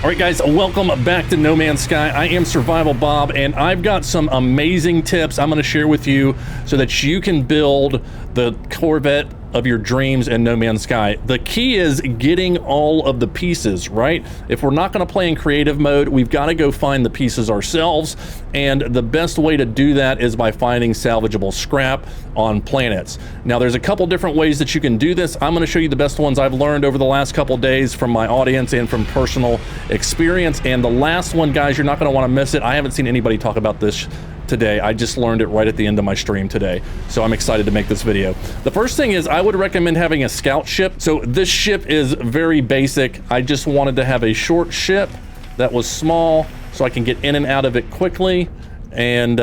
All right, guys, welcome back to No Man's Sky. I am TheSurvivalBob, and I've got some amazing tips I'm going to share with you so that you can build the Corvette of your dreams in No Man's Sky. The key is getting all of the pieces, right? If we're not going to play in creative mode, we've got to go find the pieces ourselves, and the best way to do that is by finding salvageable scrap on planets. Now, there's a couple different ways that you can do this. I'm going to show you the best ones I've learned over the last couple days from my audience and from personal experience. And the last one, guys, you're not going to want to miss it. I haven't seen anybody talk about this today. I just learned it right at the end of my stream today, so I'm excited to make this video. The first thing is I would recommend having a scout ship. So this ship is very basic. I just wanted to have a short ship that was small so I can get in and out of it quickly and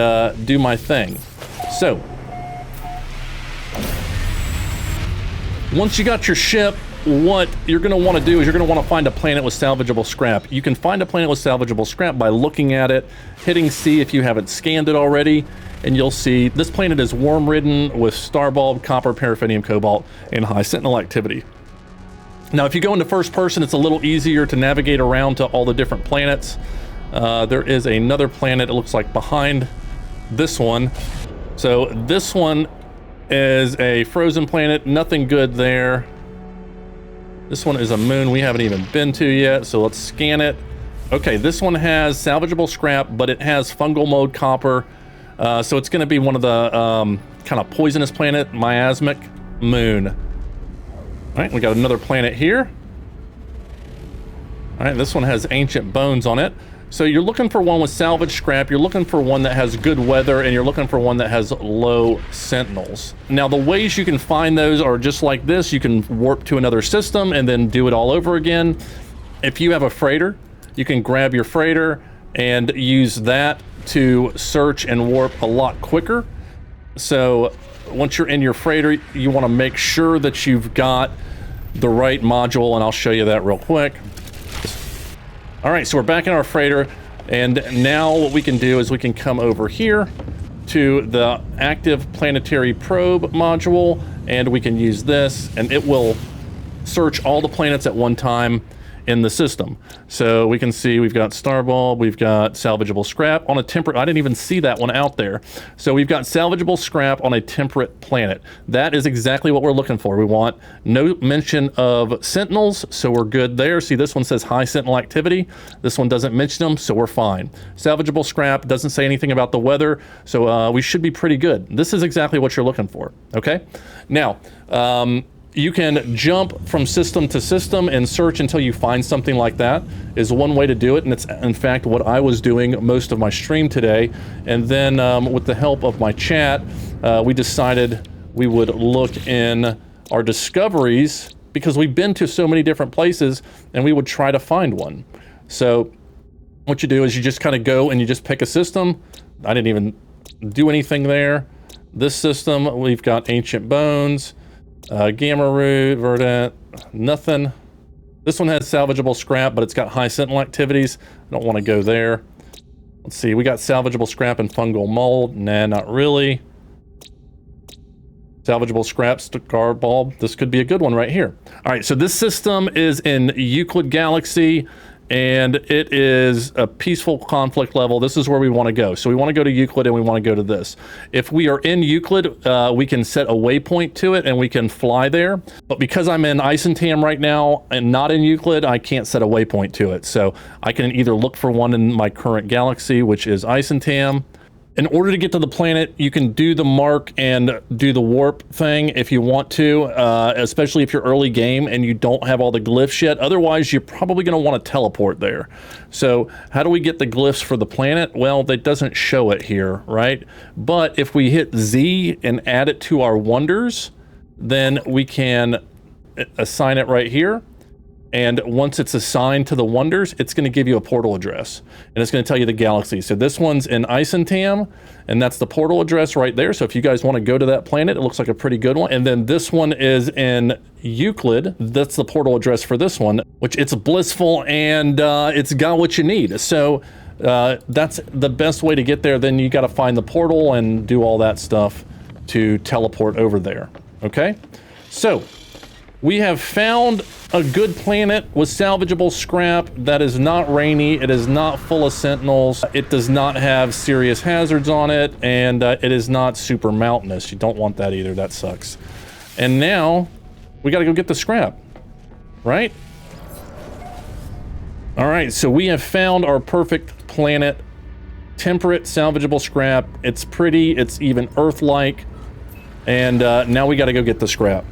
do my thing. So once you got your ship, what you're going to want to do is you're going to want to find a planet with salvageable scrap. You can find a planet with salvageable scrap by looking at it, hitting C if you haven't scanned it already, and you'll see this planet is worm-ridden with starbulb, copper, paraffinium, cobalt, and high sentinel activity. Now, if you go into first person, it's a little easier to navigate around to all the different planets. There is another planet, it looks like, behind this one. So this one is a frozen planet, nothing good there. This one is a moon we haven't even been to yet, so let's scan it. Okay, this one has salvageable scrap, but it has fungal mode copper, so it's going to be one of the kind of poisonous planet, miasmic moon. All right, we got another planet here. All right, this one has ancient bones on it. So you're looking for one with salvage scrap, you're looking for one that has good weather, and you're looking for one that has low sentinels. Now, the ways you can find those are just like this. You can warp to another system and then do it all over again. If you have a freighter, you can grab your freighter and use that to search and warp a lot quicker. So once you're in your freighter, you want to make sure that you've got the right module, and I'll show you that real quick. All right, so we're back in our freighter, and now what we can do is we can come over here to the active planetary probe module, and we can use this, and it will search all the planets at one time in the system. So we can see we've got starbulb, we've got salvageable scrap on a temperate. I didn't even see that one out there. So we've got salvageable scrap on a temperate planet. That is exactly what we're looking for. We want no mention of sentinels, so we're good there. See, this one says high sentinel activity. This one doesn't mention them, so we're fine. Salvageable scrap doesn't say anything about the weather, so we should be pretty good. This is exactly what you're looking for, okay? Now, you can jump from system to system and search until you find something like that is one way to do it, and it's in fact what I was doing most of my stream today. And then with the help of my chat, we decided we would look in our discoveries because we've been to so many different places, and we would try to find one. So what you do is you just kind of go and you just pick a system. I didn't even do anything there. This system, we've got ancient bones, gamma root, verdant, nothing. This one has salvageable scrap, but it's got high sentinel activities. I don't want to go there. Let's see, we got salvageable scrap and fungal mold. Nah, not really. Salvageable scrap, starbulb. This could be a good one right here. All right, so this system is in Euclid Galaxy, and it is a peaceful conflict level. This is where we want to go. So we want to go to Euclid, and we want to go to this. If we are in Euclid, we can set a waypoint to it, and we can fly there. But because I'm in Isentam right now and not in Euclid, I can't set a waypoint to it. So I can either look for one in my current galaxy, which is Isentam. In order to get to the planet, you can do the mark and do the warp thing if you want to, especially if you're early game and you don't have all the glyphs yet. Otherwise, you're probably going to want to teleport there. So how do we get the glyphs for the planet? Well, that doesn't show it here, right? But if we hit Z and add it to our wonders, then we can assign it right here. And once it's assigned to the wonders, it's going to give you a portal address, and it's going to tell you the galaxy. So this one's in Isentam, and that's the portal address right there. So if you guys want to go to that planet, it looks like a pretty good one. And then this one is in Euclid. That's the portal address for this one, which it's blissful, and it's got what you need. So that's the best way to get there. Then you got to find the portal and do all that stuff to teleport over there. Okay, so We have found a good planet with salvageable scrap that is not rainy, it is not full of sentinels, it does not have serious hazards on it, and it is not super mountainous. You don't want that either, that sucks. And now, we gotta go get the scrap, right? Alright, so we have found our perfect planet. Temperate, salvageable scrap. It's pretty, it's even Earth-like. And now we gotta go get the scrap.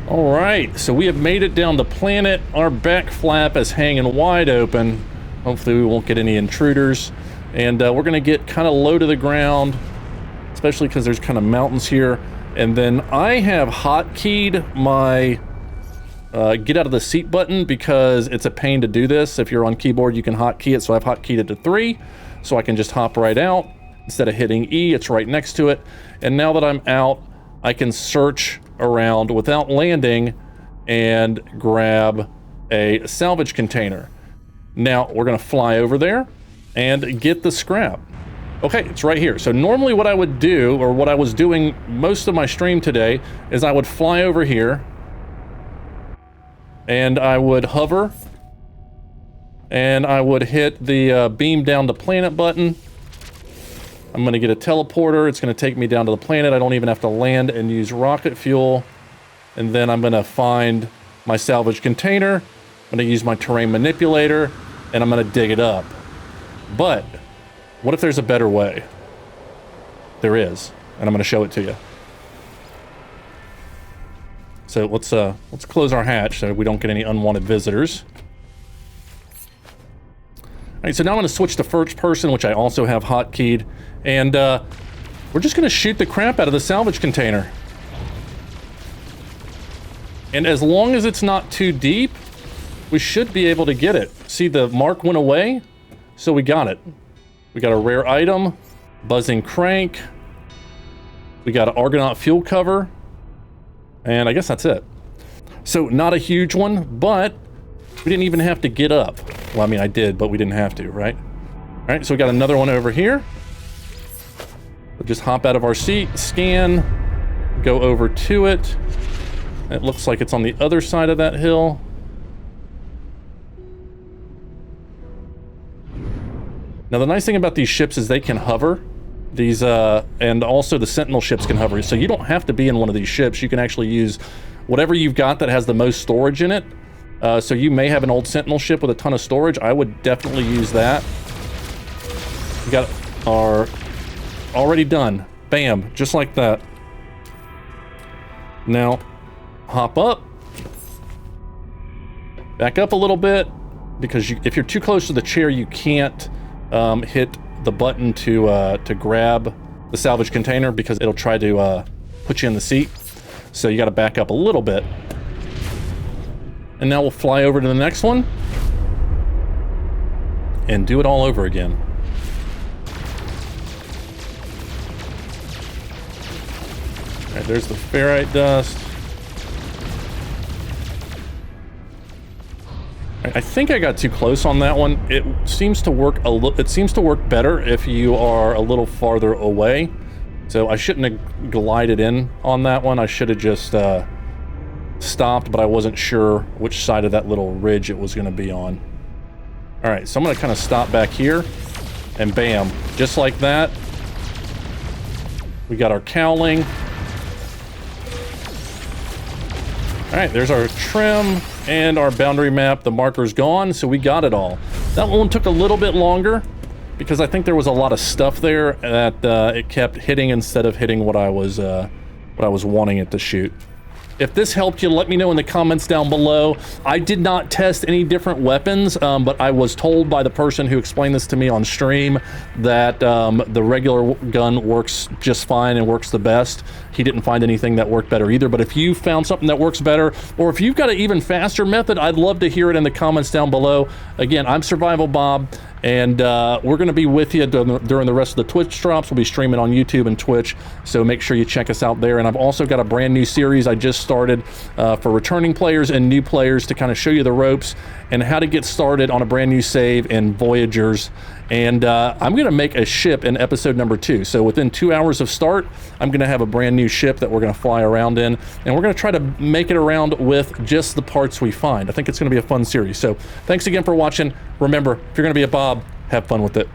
Alright, so we have made it down the planet. Our back flap is hanging wide open. Hopefully we won't get any intruders. And we're gonna get kind of low to the ground, especially because there's kind of mountains here. And then I have hotkeyed my get out of the seat button because it's a pain to do this. If you're on keyboard, you can hotkey it. So I've hotkeyed it to 3, so I can just hop right out. Instead of hitting E, it's right next to it. And now that I'm out, I can search around without landing and grab a salvage container. Now we're gonna fly over there and get the scrap. Okay, it's right here. So normally what I would do, or what I was doing most of my stream today, is I would fly over here and I would hover and I would hit the beam down to planet button. I'm going to get a teleporter. It's going to take me down to the planet. I don't even have to land and use rocket fuel. And then I'm going to find my salvage container. I'm going to use my terrain manipulator and I'm going to dig it up. But what if there's a better way? There is, and I'm going to show it to you. So let's close our hatch so we don't get any unwanted visitors. All right, so now I'm going to switch to first person, which I also have hotkeyed, and we're just going to shoot the crap out of the salvage container. And as long as it's not too deep, we should be able to get it. See, the mark went away, so we got it. We got a rare item, buzzing crank. We got an Argonaut fuel cover, and I guess that's it. So not a huge one, but we didn't even have to get up. Well, I mean, I did, but we didn't have to, right? All right, so we got another one over here. We'll just hop out of our seat, scan, go over to it. It looks like it's on the other side of that hill. Now, the nice thing about these ships is they can hover. These, and also the Sentinel ships can hover. So you don't have to be in one of these ships. You can actually use whatever you've got that has the most storage in it. So you may have an old Sentinel ship with a ton of storage. I would definitely use that. We got our already done. Bam, just like that. Now, hop up. Back up a little bit, because if you're too close to the chair, you can't hit the button to grab the salvage container, because it'll try to put you in the seat. So you got to back up a little bit. And now we'll fly over to the next one and do it all over again. All right, there's the ferrite dust. I think I got too close on that one. It seems to work it seems to work better if you are a little farther away. So I shouldn't have glided in on that one. I should have just stopped, but I wasn't sure which side of that little ridge it was going to be on. All right, so I'm going to kind of stop back here, and bam, just like that, we got our cowling. All right, there's our trim and our boundary map. The marker's gone, so we got it all. That one took a little bit longer because I think there was a lot of stuff there that it kept hitting instead of hitting what I was wanting it to shoot. If this helped you, let me know in the comments down below. I did not test any different weapons, but I was told by the person who explained this to me on stream that the regular gun works just fine and works the best. He didn't find anything that worked better either, but if you found something that works better, or if you've got an even faster method, I'd love to hear it in the comments down below. Again, I'm SurvivalBob, and we're going to be with you during the rest of the Twitch drops. We'll be streaming on YouTube and Twitch, so make sure you check us out there. And I've also got a brand new series I just started for returning players and new players, to kind of show you the ropes and how to get started on a brand new save in Voyagers. And I'm going to make a ship in episode number 2. So within 2 hours of start, I'm going to have a brand new ship that we're going to fly around in, and we're going to try to make it around with just the parts we find. I think it's going to be a fun series. So thanks again for watching. Remember, if you're going to be a Bob, have fun with it.